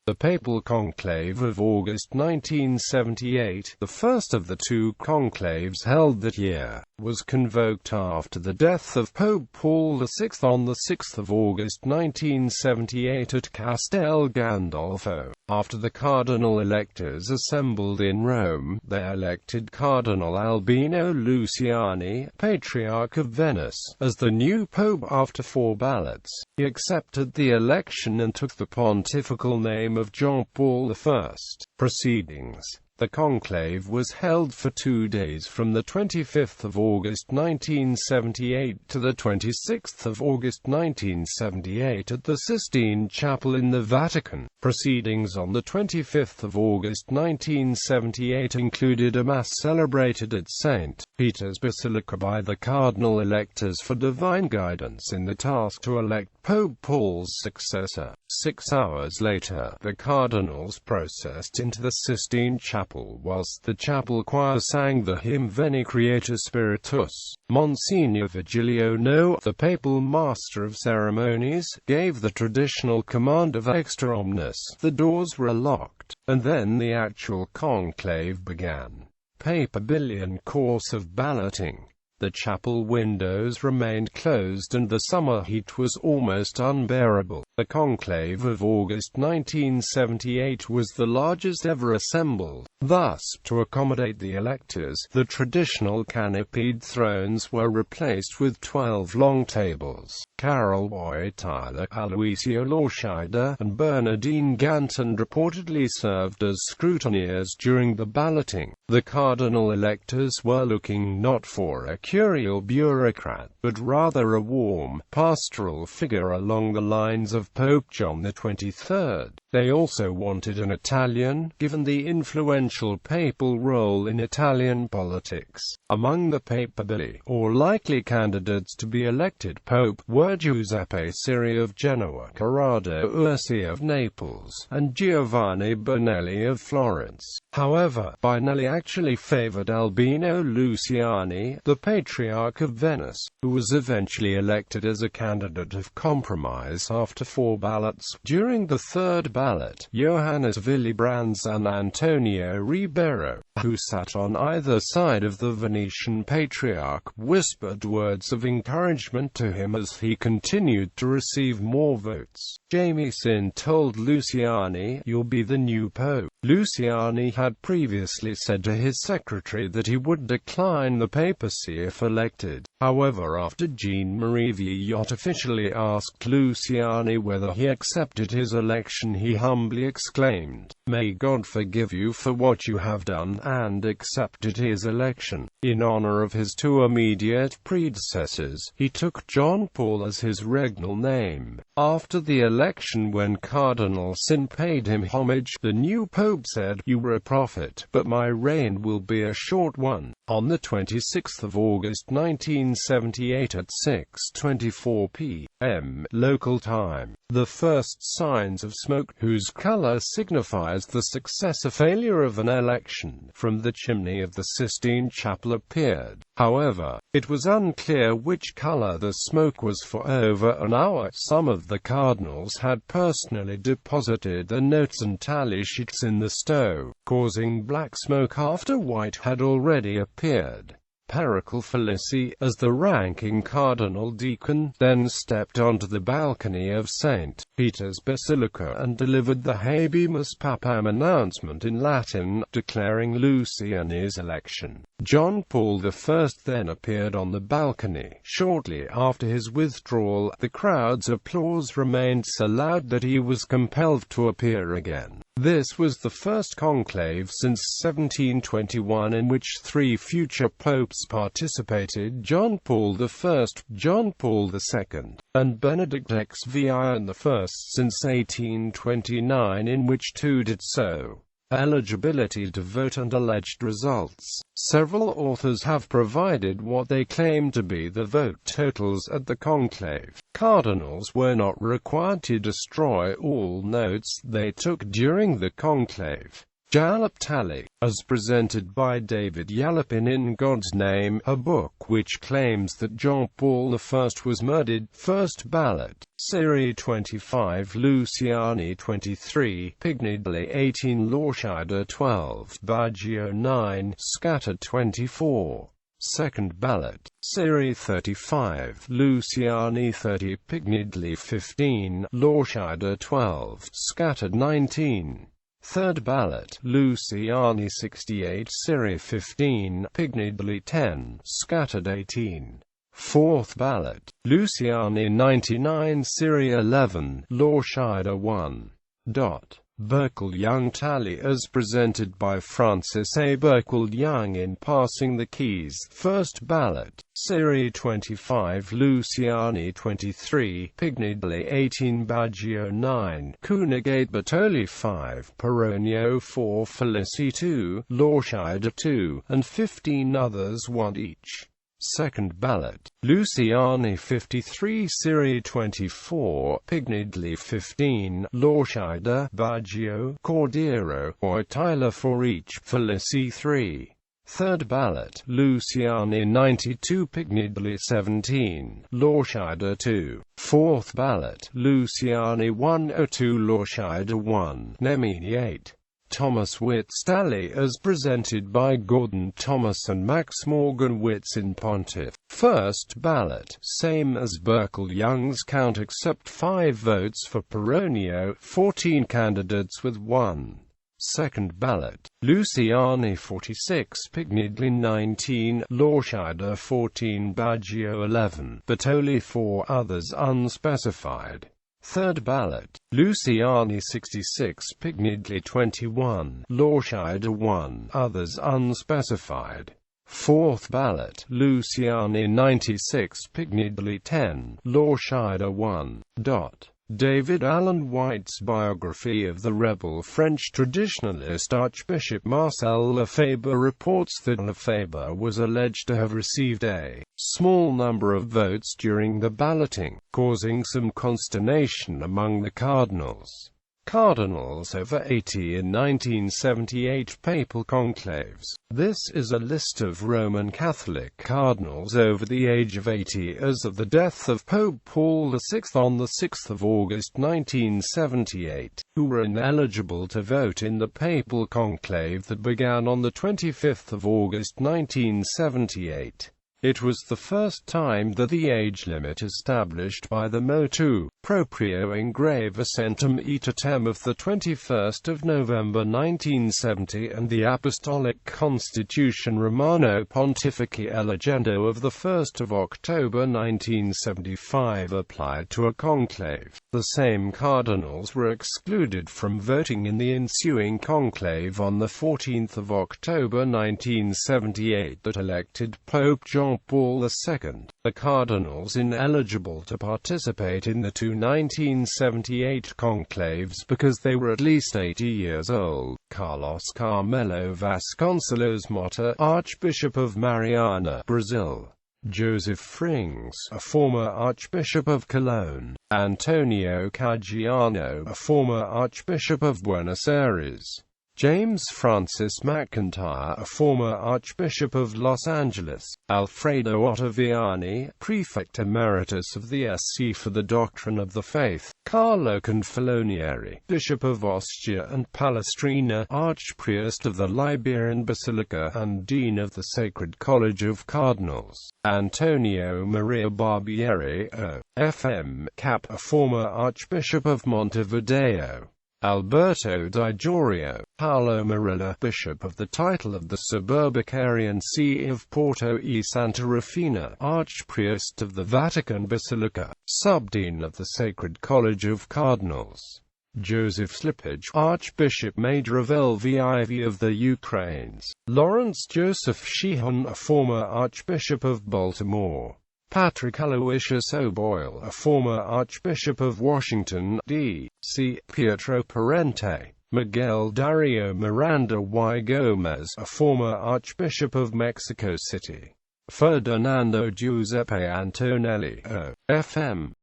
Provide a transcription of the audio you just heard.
The Papal Conclave of August 1978, the first of the two conclaves held that year, was convoked after the death of Pope Paul VI on 6 August 1978 at Castel Gandolfo. After the cardinal electors assembled in Rome, they elected Cardinal Albino Luciani, Patriarch of Venice, as the new pope after 4 ballots. He accepted the election and took the pontifical name of John Paul I. Proceedings. The conclave was held for 2 days from the 25th of August 1978 to the 26th of August 1978 at the Sistine Chapel in the Vatican. Proceedings on the 25th of August 1978 included a Mass celebrated at St. Peter's Basilica by the cardinal electors for divine guidance in the task to elect Pope Paul's successor. 6 hours later, the cardinals processed into the Sistine Chapel whilst the chapel choir sang the hymn Veni Creator Spiritus. Monsignor Virgilio No, the papal master of ceremonies, gave the traditional command of extra omnes. The doors were locked, and then the actual conclave began. Papal course of balloting. The chapel windows remained closed and the summer heat was almost unbearable. The conclave of August 1978 was the largest ever assembled. Thus, to accommodate the electors, the traditional canopied thrones were replaced with 12 long tables. Carol Wojtyla, Aloisio Lorscheider, and Bernardine Ganton reportedly served as scrutineers during the balloting. The cardinal electors were looking not for a curial bureaucrat, but rather a warm, pastoral figure along the lines of Pope John XXIII. They also wanted an Italian, given the influential papal role in Italian politics. Among the papabili, or likely candidates to be elected pope, were Giuseppe Siri of Genoa, Corrado Ursi of Naples, and Giovanni Bonelli of Florence. However, Bonelli actually favored Albino Luciani, the Patriarch of Venice, who was eventually elected as a candidate of compromise after 4 ballots. During the third ballot, Johannes Willibrands and Antonio Ribeiro, who sat on either side of the Venetian Patriarch, whispered words of encouragement to him as he continued to receive more votes. Jamie Sin told Luciani, "You'll be the new pope." Luciani had previously said to his secretary that he would decline the papacy if elected. However, after Jean-Marie Villot officially asked Luciani whether he accepted his election, he humbly exclaimed, "May God forgive you for what you have done," and accepted his election. In honor of his 2 immediate predecessors, he took John Paul as his regnal name. After the election, when Cardinal Sin paid him homage, the new pope said, "You were a prophet, but my reign will be a short one." On the 26th of August 1978 at 6:24 p.m. local time, the first signs of smoke, whose color signifies the success or failure of an election, from the chimney of the Sistine Chapel appeared. However, it was unclear which color the smoke was for over an hour. Some of the cardinals had personally deposited the notes and tally sheets in the stove, causing black smoke after white had already appeared. Pericle Felici, as the ranking cardinal deacon, then stepped onto the balcony of St. Peter's Basilica and delivered the Habemus Papam announcement in Latin, declaring Luciani's election. John Paul I then appeared on the balcony. Shortly after his withdrawal, the crowd's applause remained so loud that he was compelled to appear again. This was the first conclave since 1721 in which 3 future popes participated: John Paul I, John Paul II, and Benedict XVI I, since 1829 in which 2 did so. Eligibility to vote and alleged results. Several authors have provided what they claim to be the vote totals at the conclave. Cardinals were not required to destroy all notes they took during the conclave. Jalap Tally, as presented by David Yalopin in God's Name, a book which claims that John Paul I was murdered. First ballot, Serie 25 Luciani 23, Pignidly 18 Lorscheider 12, Baggio 9, Scattered 24. Second ballot, Serie 35 Luciani 30, Pignidly 15, Lorscheider 12, Scattered 19. Third ballot, Luciani 68 Serie 15, Pignidly 10, Scattered 18. Fourth ballot, Luciani 99 Serie 11, Lorscheider 1. Berkel-Young tally as presented by Francis A. Berkel-Young in Passing the Keys. First ballot, Serie 25 Luciani 23, Pignidly 18, Baggio 9, Cunegate Bertoli 5, Peronio 4, Felici 2, Lorscheider 2, and 15 others 1 each. Second ballot, Luciani 53 Serie 24, Pignidly 15, Lorscheider, Baggio, Cordero, or Tyler 4 each, Felici 3. Third ballot, Luciani 92 Pignidly 17, Lorscheider 2. Fourth ballot, Luciani 102 Lorscheider 1, Nemini 8. Thomas Witt's tally as presented by Gordon Thomas and Max Morgan Witts in Pontiff. First ballot, same as Berkel-Young's count except 5 votes for Peronio, 14 candidates with 1. Second ballot, Luciani 46, Pignidly 19, Lorscheider 14, Baggio 11, Bertoli 4, others unspecified. Third ballot, Luciani 66, Pignidly 21, Lorscheider 1, others unspecified. Fourth ballot, Luciani 96, Pignidly 10, Lorscheider 1. David Allen White's biography of the rebel French traditionalist Archbishop Marcel Lefebvre reports that Lefebvre was alleged to have received a small number of votes during the balloting, causing some consternation among the cardinals. Cardinals over 80 in 1978 Papal conclaves. This is a list of Roman Catholic cardinals over the age of 80 as of the death of Pope Paul VI on 6 August 1978, who were ineligible to vote in the papal conclave that began on 25 August 1978. It was the first time that the age limit established by the motu proprio Ingrave Ascentem Itatem of 21 November 1970 and the Apostolic Constitution Romano Pontifici Elegendo of 1 October 1975 applied to a conclave. The same cardinals were excluded from voting in the ensuing conclave on 14 October 1978 that elected Pope John Paul II. The cardinals ineligible to participate in the two 1978 conclaves because they were at least 80 years old: Carlos Carmelo Vasconcelos Mota, Archbishop of Mariana, Brazil; Joseph Frings, a former Archbishop of Cologne; Antonio Caggiano, a former Archbishop of Buenos Aires; James Francis McIntyre, a former Archbishop of Los Angeles; Alfredo Ottaviani, Prefect Emeritus of the SC for the Doctrine of the Faith; Carlo Confalonieri, Bishop of Ostia and Palestrina, Archpriest of the Liberian Basilica and Dean of the Sacred College of Cardinals; Antonio Maria Barbieri, O.F.M. Cap, a former Archbishop of Montevideo; Alberto Di Giorgio, Paolo Marilla, Bishop of the title of the Suburbicarian See of Porto e Santa Rufina, Archpriest of the Vatican Basilica, Subdean of the Sacred College of Cardinals; Joseph Slippage, Archbishop Major of Lviv of the Ukraines; Lawrence Joseph Sheehan, a former Archbishop of Baltimore; Patrick Aloysius O'Boyle, a former Archbishop of Washington, D.C., Pietro Parente; Miguel Dario Miranda y Gomez, a former Archbishop of Mexico City; Ferdinando Giuseppe Antonelli, O.F.M.